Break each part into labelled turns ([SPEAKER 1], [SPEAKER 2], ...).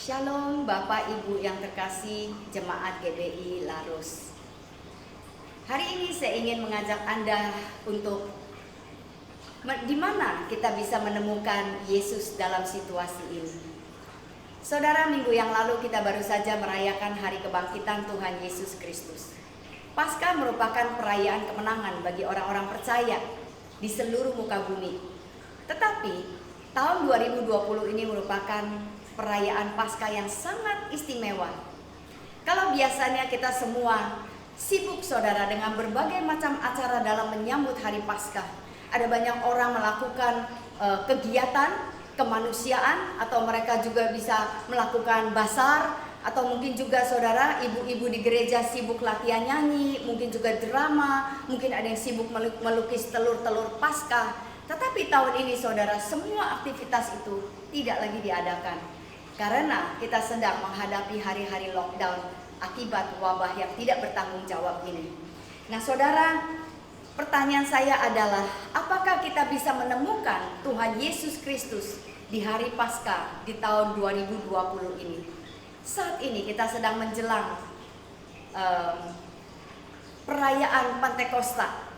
[SPEAKER 1] Shalom Bapak Ibu yang terkasih Jemaat GBI Larus. Hari ini saya ingin mengajak Anda untuk di mana kita bisa menemukan Yesus dalam situasi ini. Saudara, minggu yang lalu kita baru saja merayakan Hari Kebangkitan Tuhan Yesus Kristus. Paskah merupakan perayaan kemenangan bagi orang-orang percaya di seluruh muka bumi. Tetapi tahun 2020 ini merupakan perayaan Paskah yang sangat istimewa. Kalau biasanya kita semua sibuk saudara dengan berbagai macam acara dalam menyambut hari Paskah. Ada banyak orang melakukan kegiatan kemanusiaan, atau mereka juga bisa melakukan basar, atau mungkin juga saudara ibu-ibu di gereja sibuk latihan nyanyi, mungkin juga drama, mungkin ada yang sibuk melukis telur-telur Paskah. Tetapi tahun ini saudara, semua aktivitas itu tidak lagi diadakan karena kita sedang menghadapi hari-hari lockdown akibat wabah yang tidak bertanggung jawab ini. Nah saudara, pertanyaan saya adalah, apakah kita bisa menemukan Tuhan Yesus Kristus di hari Paskah di tahun 2020 ini? Saat ini kita sedang menjelang perayaan Pentakosta.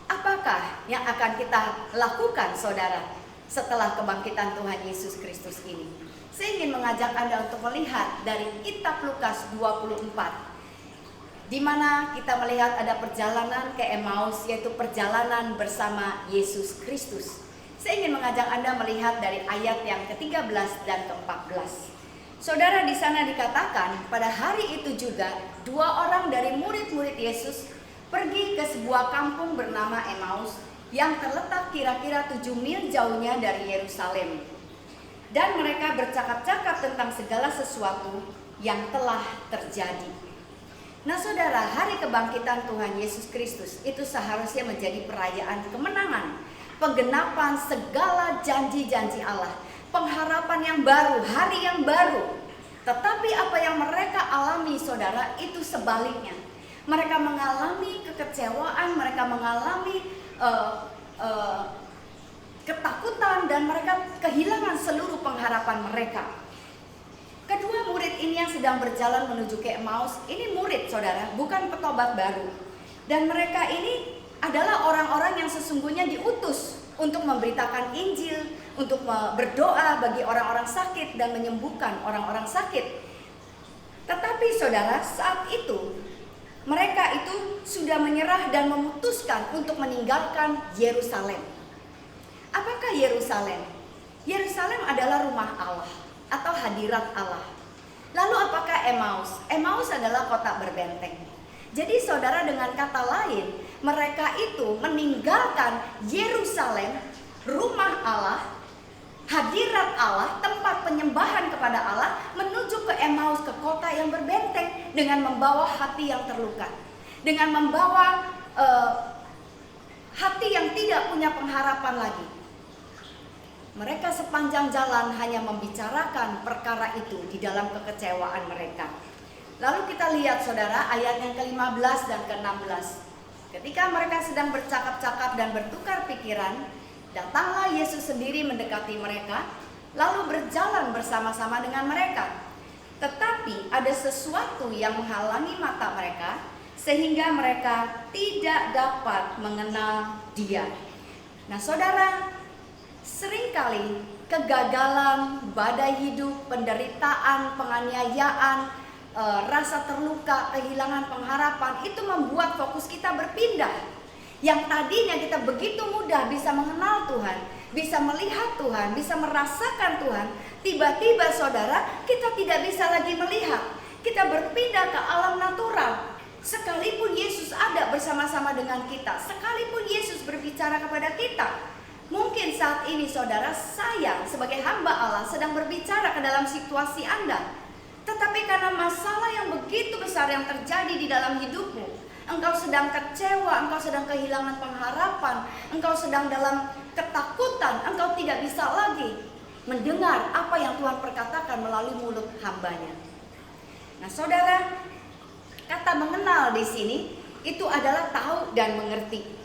[SPEAKER 1] Apakah yang akan kita lakukan saudara setelah kebangkitan Tuhan Yesus Kristus ini? Saya ingin mengajak Anda untuk melihat dari kitab Lukas 24, di mana kita melihat ada perjalanan ke Emmaus, yaitu perjalanan bersama Yesus Kristus. Saya ingin mengajak Anda melihat dari ayat yang ke-13 dan ke-14. Saudara, di sana dikatakan pada hari itu juga dua orang dari murid-murid Yesus pergi ke sebuah kampung bernama Emmaus yang terletak kira-kira 7 mil jauhnya dari Yerusalem. Dan mereka bercakap-cakap tentang segala sesuatu yang telah terjadi. Nah saudara, hari kebangkitan Tuhan Yesus Kristus itu seharusnya menjadi perayaan kemenangan, penggenapan segala janji-janji Allah, pengharapan yang baru, hari yang baru. Tetapi apa yang mereka alami saudara, itu sebaliknya. Mereka mengalami kekecewaan, mereka mengalami ketakutan, dan mereka kehilangan seluruh pengharapan mereka. Kedua murid ini yang sedang berjalan menuju ke Emmaus, ini murid saudara, bukan petobat baru. Dan mereka ini adalah orang-orang yang sesungguhnya diutus untuk memberitakan Injil, untuk berdoa bagi orang-orang sakit dan menyembuhkan orang-orang sakit. Tetapi saudara, saat itu mereka itu sudah menyerah dan memutuskan untuk meninggalkan Yerusalem. Apakah Yerusalem? Yerusalem adalah rumah Allah atau hadirat Allah. Lalu apakah Emmaus? Emmaus adalah kota berbenteng. Jadi saudara, dengan kata lain, mereka itu meninggalkan Yerusalem, rumah Allah, hadirat Allah, tempat penyembahan kepada Allah, menuju ke Emmaus, ke kota yang berbenteng, dengan membawa hati yang terluka, dengan membawa hati yang tidak punya pengharapan lagi. Mereka sepanjang jalan hanya membicarakan perkara itu di dalam kekecewaan mereka. Lalu kita lihat saudara ayat yang ke-15 dan ke-16. Ketika mereka sedang bercakap-cakap dan bertukar pikiran, datanglah Yesus sendiri mendekati mereka, lalu berjalan bersama-sama dengan mereka. Tetapi ada sesuatu yang menghalangi mata mereka, sehingga mereka tidak dapat mengenal Dia. Nah saudara, seringkali kegagalan, badai hidup, penderitaan, penganiayaan, rasa terluka, kehilangan pengharapan itu membuat fokus kita berpindah. Yang tadinya kita begitu mudah bisa mengenal Tuhan, bisa melihat Tuhan, bisa merasakan Tuhan, tiba-tiba saudara, kita tidak bisa lagi melihat. Kita berpindah ke alam natural. Sekalipun Yesus ada bersama-sama dengan kita, sekalipun Yesus berbicara kepada kita, mungkin saat ini saudara, saya sebagai hamba Allah sedang berbicara ke dalam situasi Anda. Tetapi karena masalah yang begitu besar yang terjadi di dalam hidupmu, engkau sedang kecewa, engkau sedang kehilangan pengharapan, engkau sedang dalam ketakutan, engkau tidak bisa lagi mendengar apa yang Tuhan perkatakan melalui mulut hambanya. Nah saudara, kata mengenal di sini itu adalah tahu dan mengerti.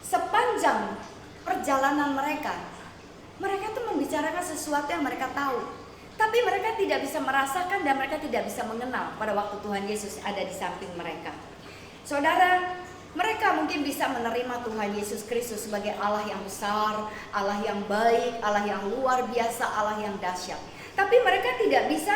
[SPEAKER 1] Sepanjang perjalanan mereka tuh membicarakan sesuatu yang mereka tahu, tapi mereka tidak bisa merasakan dan mereka tidak bisa mengenal pada waktu Tuhan Yesus ada di samping mereka. Saudara, mereka mungkin bisa menerima Tuhan Yesus Kristus sebagai Allah yang besar, Allah yang baik, Allah yang luar biasa, Allah yang dahsyat. Tapi mereka tidak bisa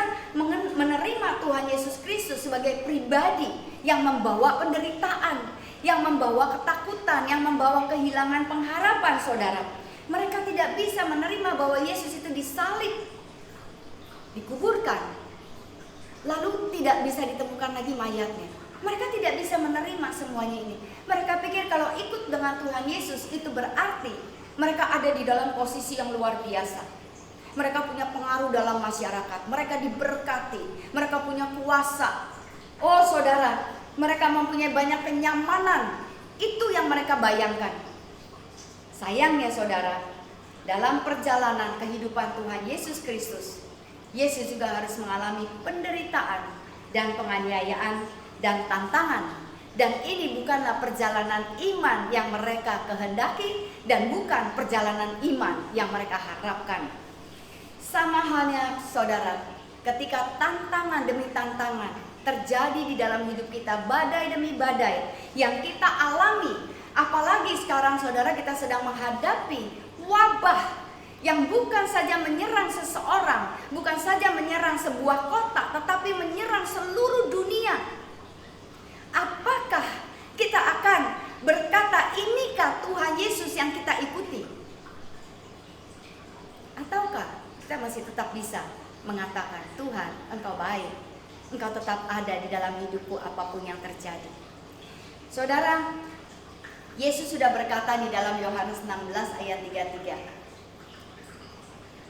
[SPEAKER 1] menerima Tuhan Yesus Kristus sebagai pribadi yang membawa penderitaan, yang membawa ketakutan, yang membawa kehilangan pengharapan, saudara. Mereka tidak bisa menerima bahwa Yesus itu disalib, dikuburkan, lalu tidak bisa ditemukan lagi mayatnya. Mereka tidak bisa menerima semuanya ini. Mereka pikir kalau ikut dengan Tuhan Yesus itu berarti mereka ada di dalam posisi yang luar biasa. Mereka punya pengaruh dalam masyarakat, mereka diberkati, mereka punya kuasa. Oh saudara, mereka mempunyai banyak kenyamanan. Itu yang mereka bayangkan. Sayangnya saudara, dalam perjalanan kehidupan Tuhan Yesus Kristus, Yesus juga harus mengalami penderitaan dan penganiayaan dan tantangan. Dan ini bukanlah perjalanan iman yang mereka kehendaki dan bukan perjalanan iman yang mereka harapkan. Sama halnya saudara, ketika tantangan demi tantangan terjadi di dalam hidup kita, badai demi badai yang kita alami. Apalagi sekarang saudara, kita sedang menghadapi wabah yang bukan saja menyerang seseorang, bukan saja menyerang sebuah kota, tetapi menyerang seluruh dunia. Apakah kita akan berkata, inikah Tuhan Yesus yang kita ikuti? Ataukah kita masih tetap bisa mengatakan, Tuhan, Engkau baik, Engkau tetap ada di dalam hidupku apapun yang terjadi. Saudara, Yesus sudah berkata di dalam Yohanes 16 ayat 33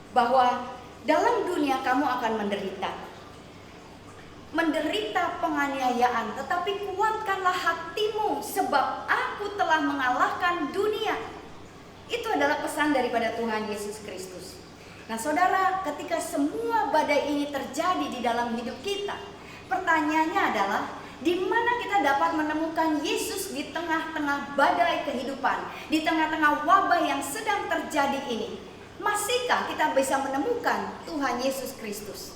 [SPEAKER 1] bahwa dalam dunia kamu akan menderita penganiayaan, tetapi kuatkanlah hatimu sebab aku telah mengalahkan dunia. Itu adalah pesan daripada Tuhan Yesus Kristus. Nah saudara, ketika semua badai ini terjadi di dalam hidup kita, pertanyaannya adalah, di mana kita dapat menemukan Yesus di tengah-tengah badai kehidupan, di tengah-tengah wabah yang sedang terjadi ini? Masihkah kita bisa menemukan Tuhan Yesus Kristus?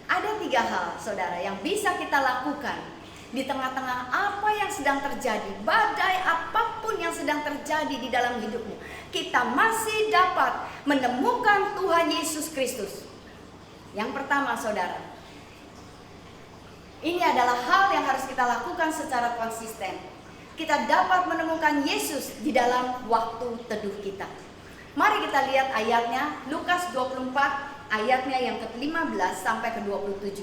[SPEAKER 1] Ada 3 hal saudara yang bisa kita lakukan di tengah-tengah apa yang sedang terjadi, badai apapun yang sedang terjadi di dalam hidupmu. Kita masih dapat menemukan Tuhan Yesus Kristus. Yang pertama saudara, ini adalah hal yang harus kita lakukan secara konsisten. Kita dapat menemukan Yesus di dalam waktu teduh kita. Mari kita lihat ayatnya, Lukas 24 ayatnya yang ke-15 sampai ke-27.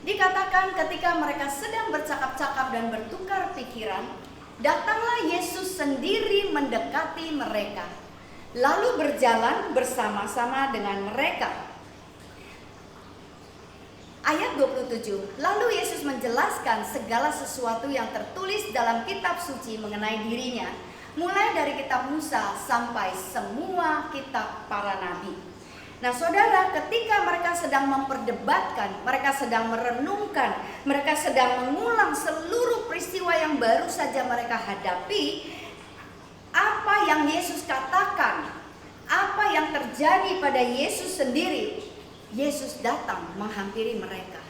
[SPEAKER 1] Dikatakan ketika mereka sedang bercakap-cakap dan bertukar pikiran, datanglah Yesus sendiri mendekati mereka, lalu berjalan bersama-sama dengan mereka. Ayat 27, lalu Yesus menjelaskan segala sesuatu yang tertulis dalam kitab suci mengenai dirinya, mulai dari kitab Musa sampai semua kitab para nabi. Nah saudara, ketika mereka sedang memperdebatkan, mereka sedang merenungkan, mereka sedang mengulang seluruh peristiwa yang baru saja mereka hadapi, apa yang Yesus katakan, apa yang terjadi pada Yesus sendiri, Yesus datang menghampiri mereka.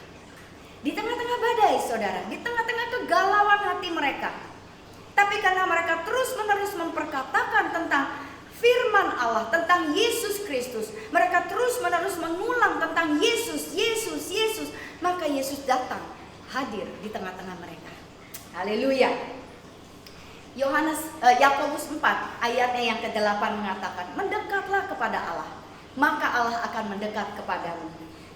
[SPEAKER 1] Di tengah-tengah badai saudara, di tengah-tengah kegalauan hati mereka. Tapi karena mereka terus-menerus memperkatakan tentang firman Allah, tentang Yesus Kristus, mereka terus-menerus mengulang tentang Yesus, Yesus, Yesus, maka Yesus datang hadir di tengah-tengah mereka. Haleluya. Yakobus 4 ayatnya yang ke-8 mengatakan, mendekatlah kepada Allah, maka Allah akan mendekat kepadamu.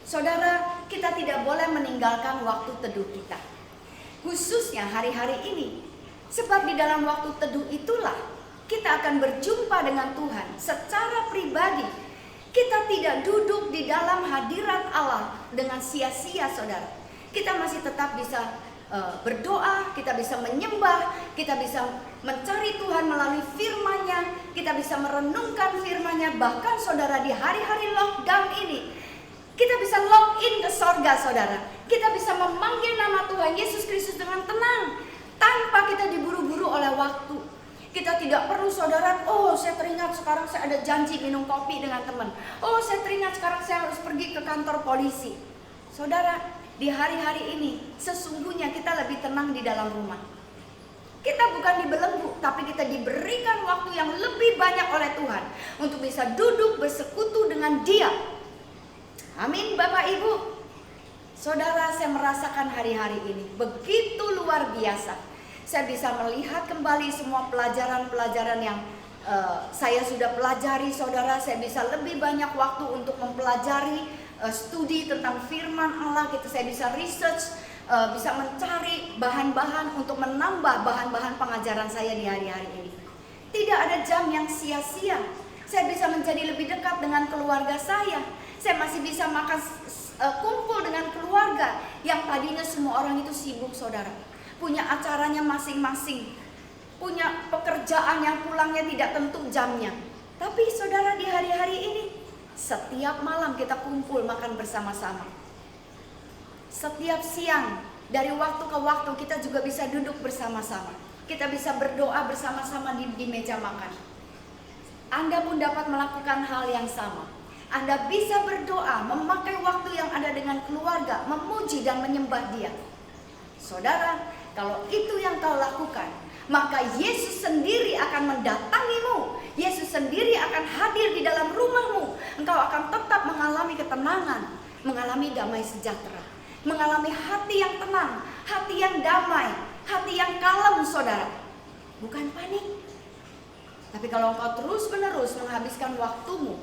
[SPEAKER 1] Saudara, kita tidak boleh meninggalkan waktu teduh kita, khususnya hari-hari ini. Sebab di dalam waktu teduh itulah kita akan berjumpa dengan Tuhan secara pribadi. Kita tidak duduk di dalam hadirat Allah dengan sia-sia saudara. Kita masih tetap bisa berdoa, kita bisa menyembah, kita bisa mencari Tuhan melalui firman-Nya, kita bisa merenungkan firman-Nya. Bahkan saudara, di hari-hari lockdown ini kita bisa login ke sorga saudara. Kita bisa memanggil nama Tuhan Yesus Kristus dengan tenang, tanpa kita diburu-buru oleh waktu. Kita tidak perlu saudara, oh saya teringat sekarang saya ada janji minum kopi dengan teman. Oh saya teringat sekarang saya harus pergi ke kantor polisi. Saudara, di hari-hari ini sesungguhnya kita lebih tenang di dalam rumah. Kita bukan dibelenggu, tapi kita diberikan waktu yang lebih banyak oleh Tuhan untuk bisa duduk bersekutu dengan Dia. Amin Bapak Ibu. Saudara, saya merasakan hari-hari ini begitu luar biasa. Saya bisa melihat kembali semua pelajaran-pelajaran yang saya sudah pelajari, saudara. Saya bisa lebih banyak waktu untuk mempelajari studi tentang firman Allah gitu. Saya bisa research, bisa mencari bahan-bahan untuk menambah bahan-bahan pengajaran saya di hari-hari ini. Tidak ada jam yang sia-sia. Saya bisa menjadi lebih dekat dengan keluarga saya. Saya masih bisa makan kumpul dengan keluarga yang tadinya semua orang itu sibuk, saudara. Punya acaranya masing-masing, punya pekerjaan yang pulangnya tidak tentu jamnya. Tapi saudara, di hari-hari ini setiap malam kita kumpul makan bersama-sama. Setiap siang dari waktu ke waktu kita juga bisa duduk bersama-sama. Kita bisa berdoa bersama-sama di meja makan. Anda pun dapat melakukan hal yang sama. Anda bisa berdoa, memakai waktu yang ada dengan keluarga, memuji dan menyembah Dia. Saudara, kalau itu yang kau lakukan, maka Yesus sendiri akan mendatangimu. Yesus sendiri akan hadir di dalam rumahmu. Engkau akan tetap mengalami ketenangan, mengalami damai sejahtera, mengalami hati yang tenang, hati yang damai, hati yang kalem, saudara. Bukan panik. Tapi kalau engkau terus-menerus menghabiskan waktumu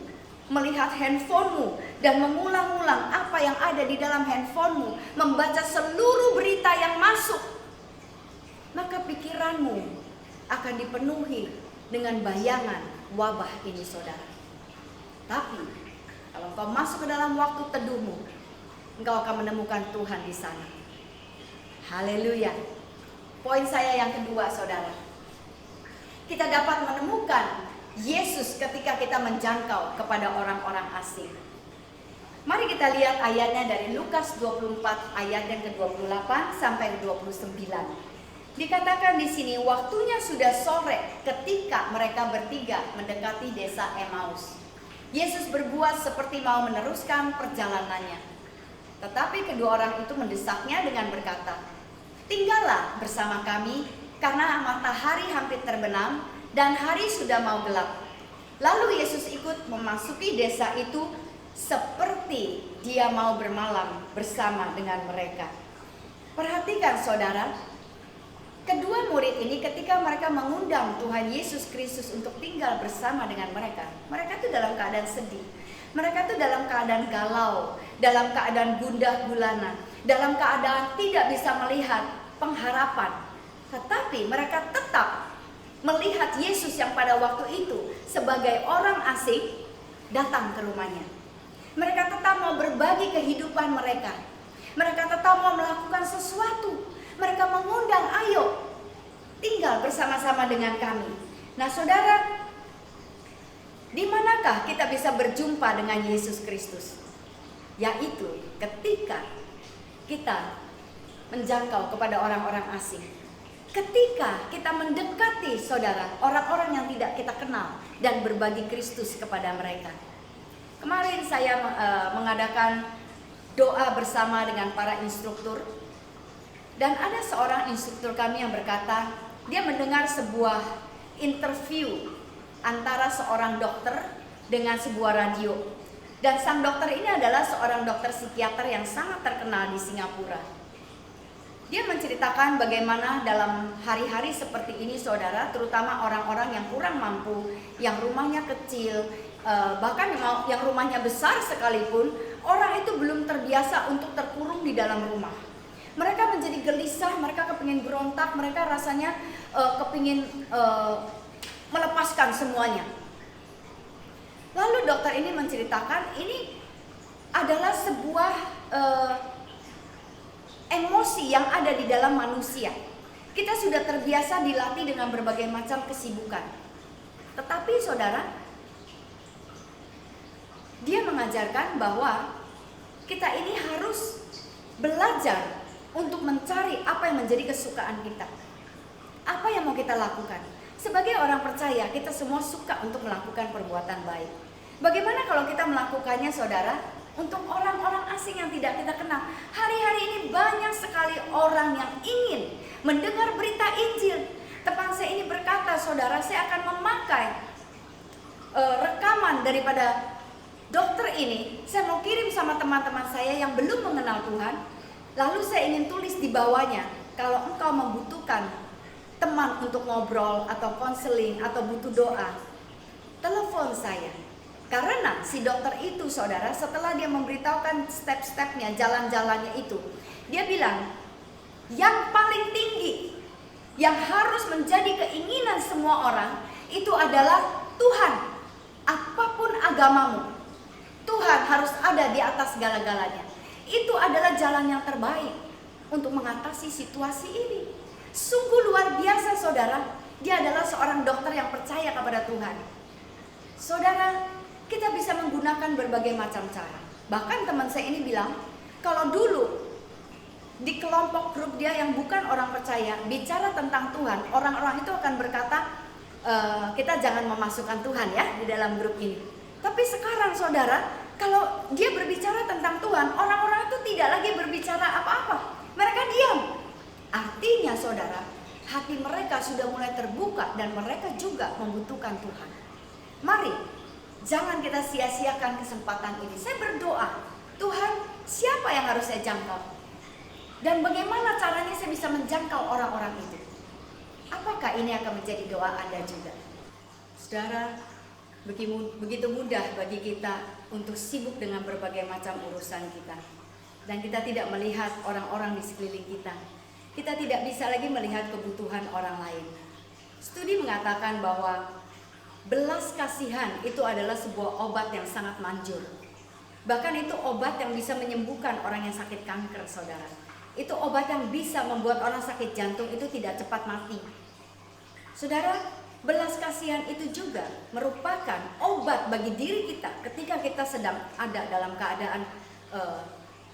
[SPEAKER 1] melihat handphonemu dan mengulang-ulang apa yang ada di dalam handphonemu, membaca seluruh berita yang masuk, maka pikiranmu akan dipenuhi dengan bayangan wabah ini, saudara. Tapi kalau engkau masuk ke dalam waktu teduhmu, engkau akan menemukan Tuhan di sana. Haleluya. Poin saya yang kedua, saudara. Kita dapat menemukan Yesus ketika kita menjangkau kepada orang-orang asing. Mari kita lihat ayatnya dari Lukas 24 ayat yang ke-28 sampai ke-29. Dikatakan di sini, waktunya sudah sore ketika mereka bertiga mendekati desa Emmaus. Yesus berbuat seperti mau meneruskan perjalanannya. Tetapi kedua orang itu mendesaknya dengan berkata, "Tinggallah bersama kami, karena matahari hampir terbenam dan hari sudah mau gelap." Lalu Yesus ikut memasuki desa itu seperti Dia mau bermalam bersama dengan mereka. Perhatikan, saudara. Kedua murid ini ketika mereka mengundang Tuhan Yesus Kristus untuk tinggal bersama dengan mereka, mereka itu dalam keadaan sedih. Mereka itu dalam keadaan galau, dalam keadaan gundah gulana, dalam keadaan tidak bisa melihat pengharapan. Tetapi mereka tetap melihat Yesus yang pada waktu itu sebagai orang asing datang ke rumahnya. Mereka tetap mau berbagi kehidupan mereka. Mereka tetap mau melakukan sesuatu. Mereka mengundang, ayo tinggal bersama-sama dengan kami. Nah, saudara, di manakah kita bisa berjumpa dengan Yesus Kristus? Yaitu ketika kita menjangkau kepada orang-orang asing. Ketika kita mendekati, saudara, orang-orang yang tidak kita kenal dan berbagi Kristus kepada mereka. Kemarin saya mengadakan doa bersama dengan para instruktur. Dan ada seorang instruktur kami yang berkata, dia mendengar sebuah interview antara seorang dokter dengan sebuah radio. Dan sang dokter ini adalah seorang dokter psikiater yang sangat terkenal di Singapura. Dia menceritakan bagaimana dalam hari-hari seperti ini, saudara, terutama orang-orang yang kurang mampu, yang rumahnya kecil, bahkan yang rumahnya besar sekalipun, orang itu belum terbiasa untuk terkurung di dalam rumah. Mereka menjadi gelisah, mereka kepingin berontak, mereka rasanya kepingin melepaskan semuanya. Lalu dokter ini menceritakan ini adalah sebuah emosi yang ada di dalam manusia. Kita sudah terbiasa dilatih dengan berbagai macam kesibukan. Tetapi saudara, dia mengajarkan bahwa kita ini harus belajar untuk mencari apa yang menjadi kesukaan kita. Apa yang mau kita lakukan? Sebagai orang percaya, kita semua suka untuk melakukan perbuatan baik. Bagaimana kalau kita melakukannya, saudara, untuk orang-orang asing yang tidak kita kenal? Hari-hari ini banyak sekali orang yang ingin mendengar berita Injil. Teman saya ini berkata, saudara, saya akan memakai rekaman daripada dokter ini. Saya mau kirim sama teman-teman saya yang belum mengenal Tuhan. Lalu saya ingin tulis di bawahnya, kalau engkau membutuhkan teman untuk ngobrol atau konseling atau butuh doa, telepon saya. Karena si dokter itu, saudara, setelah dia memberitahukan step-stepnya, jalan-jalannya itu, dia bilang, yang paling tinggi, yang harus menjadi keinginan semua orang, itu adalah Tuhan. Apapun agamamu, Tuhan harus ada di atas segala-galanya. Itu adalah jalan yang terbaik untuk mengatasi situasi ini. Sungguh luar biasa, saudara. Dia adalah seorang dokter yang percaya kepada Tuhan. Saudara, kita bisa menggunakan berbagai macam cara. Bahkan teman saya ini bilang, kalau dulu di kelompok grup dia yang bukan orang percaya bicara tentang Tuhan, orang-orang itu akan berkata, kita jangan memasukkan Tuhan ya di dalam grup ini. Tapi sekarang, saudara, kalau dia berbicara tentang Tuhan, orang-orang itu tidak lagi berbicara apa-apa. Mereka diam. Artinya, saudara, hati mereka sudah mulai terbuka dan mereka juga membutuhkan Tuhan. Mari, jangan kita sia-siakan kesempatan ini. Saya berdoa, Tuhan, siapa yang harus saya jangkau? Dan bagaimana caranya saya bisa menjangkau orang-orang itu? Apakah ini akan menjadi doa Anda juga? Saudara, begitu mudah bagi kita untuk sibuk dengan berbagai macam urusan kita. Dan kita tidak melihat orang-orang di sekeliling kita. Kita tidak bisa lagi melihat kebutuhan orang lain. Studi mengatakan bahwa belas kasihan itu adalah sebuah obat yang sangat manjur. Bahkan itu obat yang bisa menyembuhkan orang yang sakit kanker, saudara. Itu obat yang bisa membuat orang sakit jantung itu tidak cepat mati. Saudara, belas kasihan itu juga merupakan obat bagi diri kita ketika kita sedang ada dalam keadaan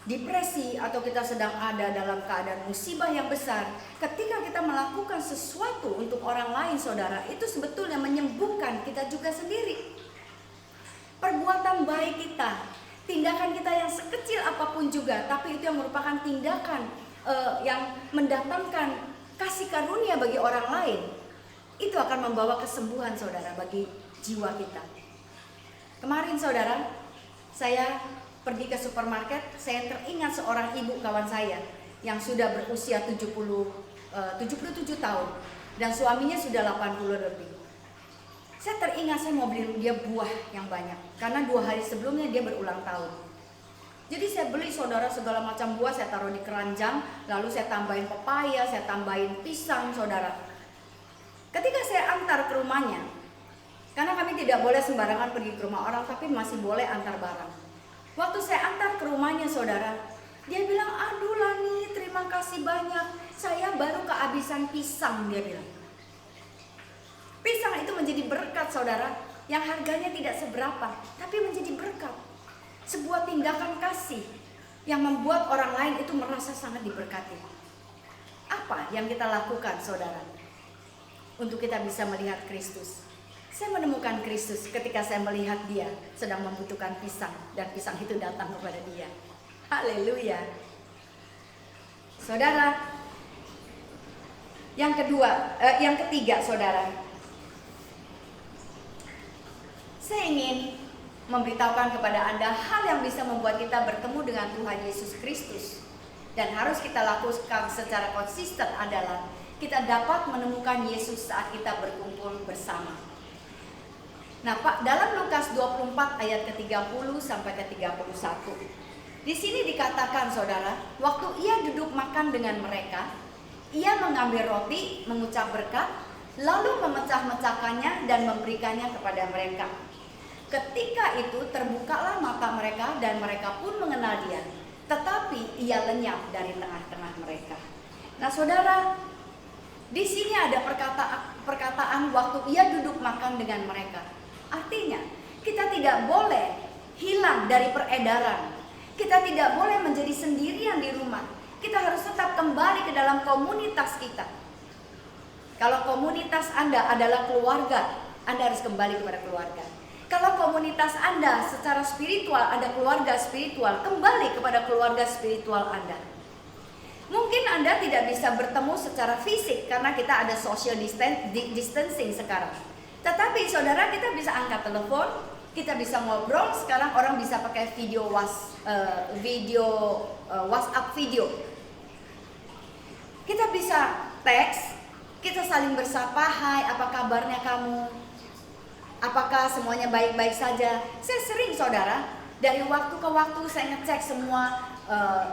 [SPEAKER 1] depresi atau kita sedang ada dalam keadaan musibah yang besar. Ketika kita melakukan sesuatu untuk orang lain, saudara, itu sebetulnya menyembuhkan kita juga sendiri. Perbuatan baik kita, tindakan kita yang sekecil apapun juga, tapi itu yang merupakan tindakan yang mendatangkan kasih karunia bagi orang lain, itu akan membawa kesembuhan, saudara, bagi jiwa kita. Kemarin, saudara, saya pergi ke supermarket, saya teringat seorang ibu kawan saya yang sudah berusia 77 tahun dan suaminya sudah 80 lebih. Saya teringat saya mau beli dia buah yang banyak karena 2 hari sebelumnya dia berulang tahun. Jadi saya beli, saudara, segala macam buah, saya taruh di keranjang, lalu saya tambahin pepaya, saya tambahin pisang, saudara. Ketika saya antar ke rumahnya, karena kami tidak boleh sembarangan pergi ke rumah orang, tapi masih boleh antar barang. Waktu saya antar ke rumahnya, saudara, dia bilang, aduh Lani, terima kasih banyak, saya baru kehabisan pisang, dia bilang. Pisang itu menjadi berkat, saudara, yang harganya tidak seberapa, tapi menjadi berkat. Sebuah tindakan kasih yang membuat orang lain itu merasa sangat diberkati. Apa yang kita lakukan, saudara, untuk kita bisa melihat Kristus? Saya menemukan Kristus ketika saya melihat dia sedang membutuhkan pisang dan pisang itu datang kepada dia. Haleluya. Saudara, yang ketiga, saudara, saya ingin memberitahukan kepada Anda hal yang bisa membuat kita bertemu dengan Tuhan Yesus Kristus dan harus kita lakukan secara konsisten adalah kita dapat menemukan Yesus saat kita berkumpul bersama. Nah, Pak, dalam Lukas 24 ayat ke-30 sampai ke-31. Di sini dikatakan, saudara, waktu ia duduk makan dengan mereka, ia mengambil roti, mengucap berkat, lalu memecah-mecahkannya dan memberikannya kepada mereka. Ketika itu terbukalah mata mereka dan mereka pun mengenal dia, tetapi ia lenyap dari tengah-tengah mereka. Nah, saudara, di sini ada perkataan waktu ia duduk makan dengan mereka. Artinya, kita tidak boleh hilang dari peredaran. Kita tidak boleh menjadi sendirian di rumah. Kita harus tetap kembali ke dalam komunitas kita. Kalau komunitas Anda adalah keluarga, Anda harus kembali kepada keluarga. Kalau komunitas Anda secara spiritual ada keluarga spiritual, kembali kepada keluarga spiritual Anda. Mungkin Anda tidak bisa bertemu secara fisik karena kita ada social distancing sekarang. Tetapi saudara, kita bisa angkat telepon, kita bisa ngobrol. Sekarang orang bisa pakai WhatsApp video. Kita bisa teks, kita saling bersapa, hai apa kabarnya kamu? Apakah semuanya baik-baik saja? Saya sering saudara, dari waktu ke waktu saya ngecek semua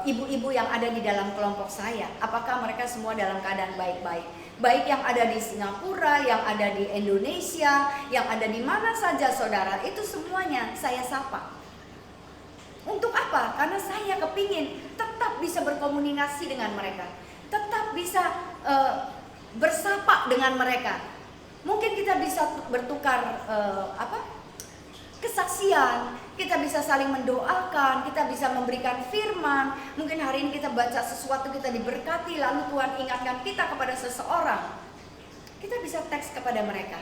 [SPEAKER 1] ibu-ibu yang ada di dalam kelompok saya, apakah mereka semua dalam keadaan baik-baik. Baik yang ada di Singapura, yang ada di Indonesia, yang ada di mana saja saudara, itu semuanya saya sapa. Untuk apa? Karena saya kepingin tetap bisa berkomunikasi dengan mereka, tetap bisa bersapa dengan mereka. Mungkin kita bisa bertukar kesaksian, kita bisa saling mendoakan, kita bisa memberikan firman. Mungkin hari ini kita baca sesuatu, kita diberkati, lalu Tuhan ingatkan kita kepada seseorang, kita bisa teks kepada mereka.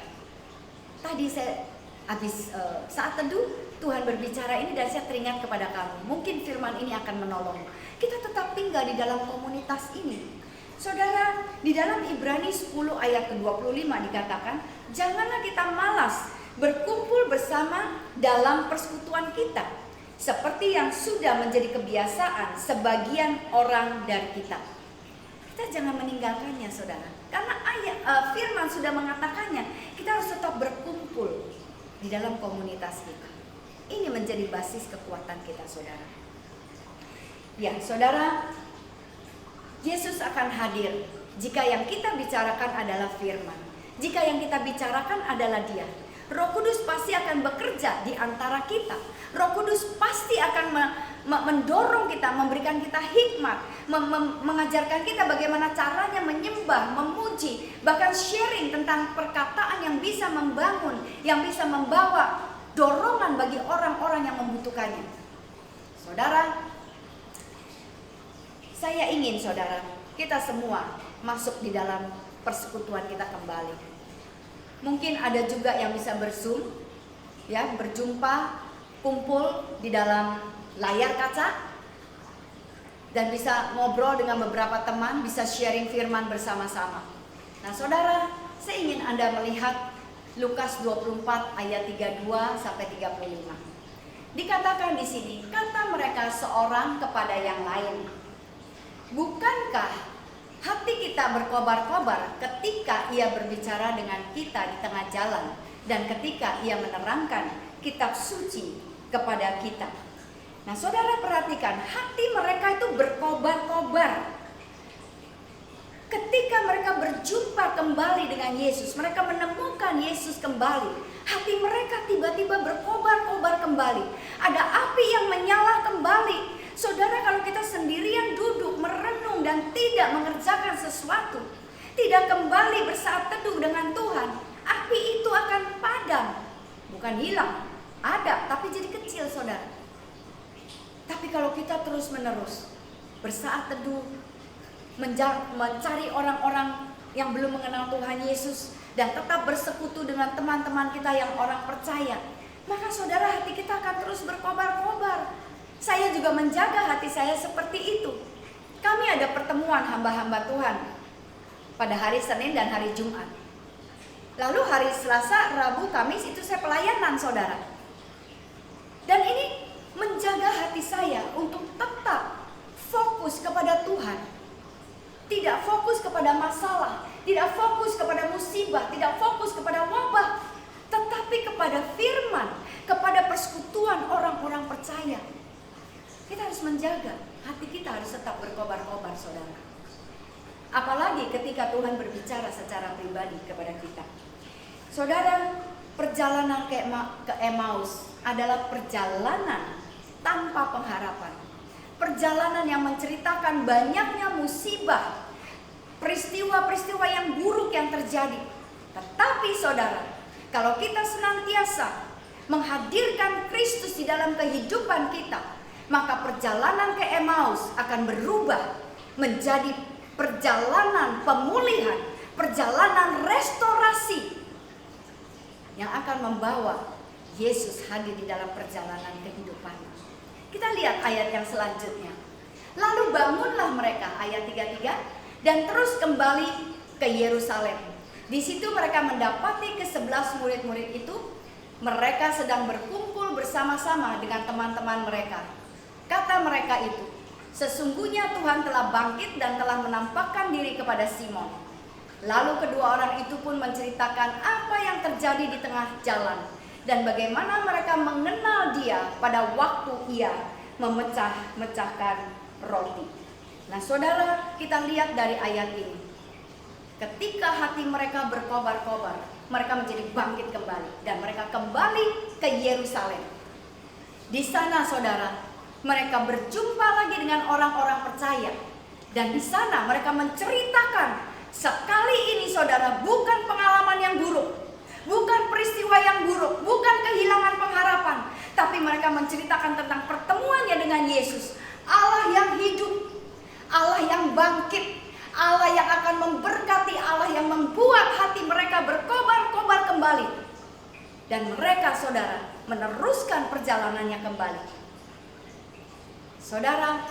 [SPEAKER 1] Tadi saya habis saat teduh, Tuhan berbicara ini dan saya teringat kepada kamu. Mungkin firman ini akan menolong. Kita tetap tinggal di dalam komunitas ini. Saudara, di dalam Ibrani 10 ayat ke-25 dikatakan, janganlah kita malas berkumpul bersama dalam persekutuan kita, seperti yang sudah menjadi kebiasaan sebagian orang dari kita. Kita jangan meninggalkannya saudara, karena firman sudah mengatakannya. Kita harus tetap berkumpul di dalam komunitas kita. Ini menjadi basis kekuatan kita saudara. Ya saudara, Yesus akan hadir jika yang kita bicarakan adalah firman, jika yang kita bicarakan adalah Dia. Roh Kudus pasti akan bekerja di antara kita. Roh Kudus pasti akan mendorong kita, memberikan kita hikmat, mengajarkan kita bagaimana caranya menyembah, memuji, bahkan sharing tentang perkataan yang bisa membangun, yang bisa membawa dorongan bagi orang-orang yang membutuhkannya. Saudara, saya ingin saudara, kita semua masuk di dalam persekutuan kita kembali. Mungkin ada juga yang bisa berzoom, ya, berjumpa, kumpul di dalam layar kaca, dan bisa ngobrol dengan beberapa teman, bisa sharing firman bersama-sama. Nah saudara, saya ingin Anda melihat Lukas 24 ayat 32 sampai 35. Dikatakan di sini, kata mereka seorang kepada yang lain, bukankah hati kita berkobar-kobar ketika ia berbicara dengan kita di tengah jalan dan ketika ia menerangkan kitab suci kepada kita? Nah saudara perhatikan, hati mereka itu berkobar-kobar. Ketika mereka berjumpa kembali dengan Yesus, mereka menemukan Yesus kembali, hati mereka tiba-tiba berkobar-kobar kembali. Ada api yang menyala kembali. Saudara, kalau kita sendirian duduk merenung dan tidak mengerjakan sesuatu, tidak kembali bersaat teduh dengan Tuhan, api itu akan padam. Bukan hilang, ada, tapi jadi kecil saudara. Tapi kalau kita terus menerus bersaat teduh, mencari orang-orang yang belum mengenal Tuhan Yesus, dan tetap bersekutu dengan teman-teman kita yang orang percaya, maka saudara, hati kita akan terus berkobar-kobar. Saya juga menjaga hati saya seperti itu. Kami ada pertemuan hamba-hamba Tuhan pada hari Senin dan hari Jumat. Lalu hari Selasa, Rabu, Kamis itu saya pelayanan saudara. Dan ini menjaga hati saya untuk tetap fokus kepada Tuhan. Tidak fokus kepada masalah, tidak fokus kepada musibah, tidak fokus kepada wabah, tetapi kepada firman, kepada persekutuan orang-orang percaya. Kita harus menjaga, hati kita harus tetap berkobar-kobar saudara. Apalagi ketika Tuhan berbicara secara pribadi kepada kita. Saudara, perjalanan ke Emmaus adalah perjalanan tanpa pengharapan. Perjalanan yang menceritakan banyaknya musibah, peristiwa-peristiwa yang buruk yang terjadi. Tetapi saudara, kalau kita senantiasa menghadirkan Kristus di dalam kehidupan kita, maka perjalanan ke Emmaus akan berubah menjadi perjalanan pemulihan, perjalanan restorasi yang akan membawa Yesus hadir di dalam perjalanan kehidupan. Kita lihat ayat yang selanjutnya. Lalu bangunlah mereka, ayat 33, dan terus kembali ke Yerusalem. Di situ mereka mendapati ke-11 murid-murid itu. Mereka sedang berkumpul bersama-sama dengan teman-teman mereka. Kata mereka itu, sesungguhnya Tuhan telah bangkit dan telah menampakkan diri kepada Simon. Lalu kedua orang itu pun menceritakan apa yang terjadi di tengah jalan dan bagaimana mereka mengenal dia pada waktu ia memecah-mecahkan roti. Nah saudara, kita lihat dari ayat ini. Ketika hati mereka berkobar-kobar, mereka menjadi bangkit kembali dan mereka kembali ke Yerusalem. Di sana saudara, mereka berjumpa lagi dengan orang-orang percaya. Dan di sana mereka menceritakan, sekali ini saudara, bukan pengalaman yang buruk, bukan peristiwa yang buruk, bukan kehilangan pengharapan, tapi mereka menceritakan tentang pertemuannya dengan Yesus, Allah yang hidup, Allah yang bangkit, Allah yang akan memberkati, Allah yang membuat hati mereka berkobar-kobar kembali. Dan mereka saudara meneruskan perjalanannya kembali. Saudara,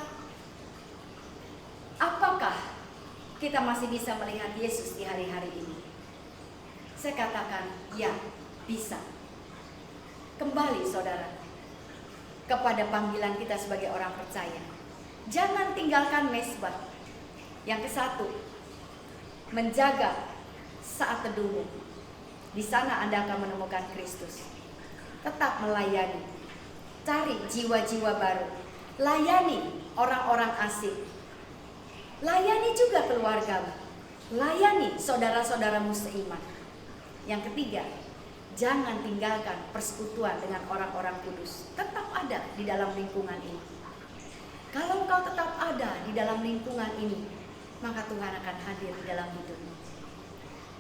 [SPEAKER 1] apakah kita masih bisa melihat Yesus di hari-hari ini? Saya katakan, ya, bisa. Kembali saudara kepada panggilan kita sebagai orang percaya. Jangan tinggalkan mesbah. Yang ke-1, menjaga saat teduhmu. Di sana Anda akan menemukan Kristus. Tetap melayani, cari jiwa-jiwa baru, layani orang-orang asing, layani juga keluargamu, layani saudara-saudaramu seiman. Yang ketiga, jangan tinggalkan persekutuan dengan orang-orang kudus. Tetap ada di dalam lingkungan ini. Kalau engkau tetap ada di dalam lingkungan ini, maka Tuhan akan hadir di dalam hidupmu.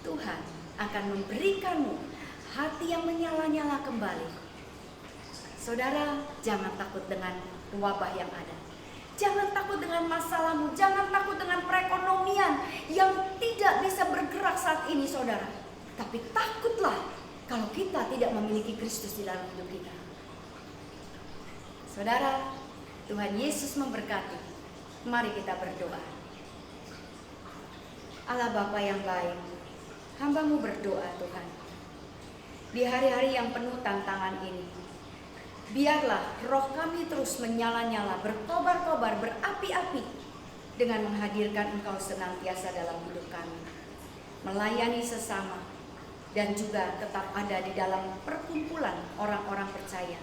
[SPEAKER 1] Tuhan akan memberikanmu hati yang menyala-nyala kembali. Saudara, jangan takut dengan wabah yang ada. Jangan takut dengan masalahmu. Jangan takut dengan perekonomian yang tidak bisa bergerak saat ini saudara. Tapi takutlah kalau kita tidak memiliki Kristus di dalam hidup kita. Saudara, Tuhan Yesus memberkati. Mari kita berdoa. Allah Bapa yang baik, hamba-Mu berdoa Tuhan. Di hari-hari yang penuh tantangan ini, biarlah roh kami terus menyala-nyala, berkobar-kobar, berapi-api dengan menghadirkan Engkau senantiasa dalam hidup kami. Melayani sesama dan juga tetap ada di dalam perkumpulan orang-orang percaya.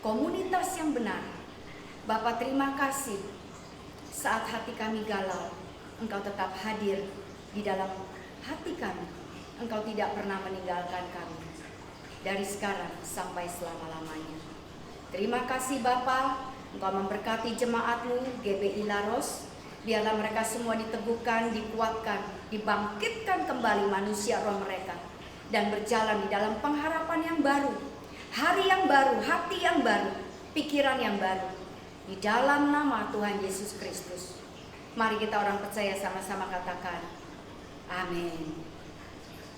[SPEAKER 1] Komunitas yang benar. Bapa terima kasih saat hati kami galau, Engkau tetap hadir di dalam hati kami. Engkau tidak pernah meninggalkan kami dari sekarang sampai selama-lamanya. Terima kasih Bapa, Engkau memberkati jemaat-Mu GBI Laros. Biarlah mereka semua diteguhkan, dikuatkan, dibangkitkan kembali manusia roh mereka dan berjalan di dalam pengharapan yang baru, hari yang baru, hati yang baru, pikiran yang baru. Di dalam nama Tuhan Yesus Kristus. Mari kita orang percaya sama-sama katakan amin.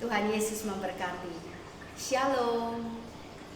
[SPEAKER 1] Tuhan Yesus memberkati. Shalom.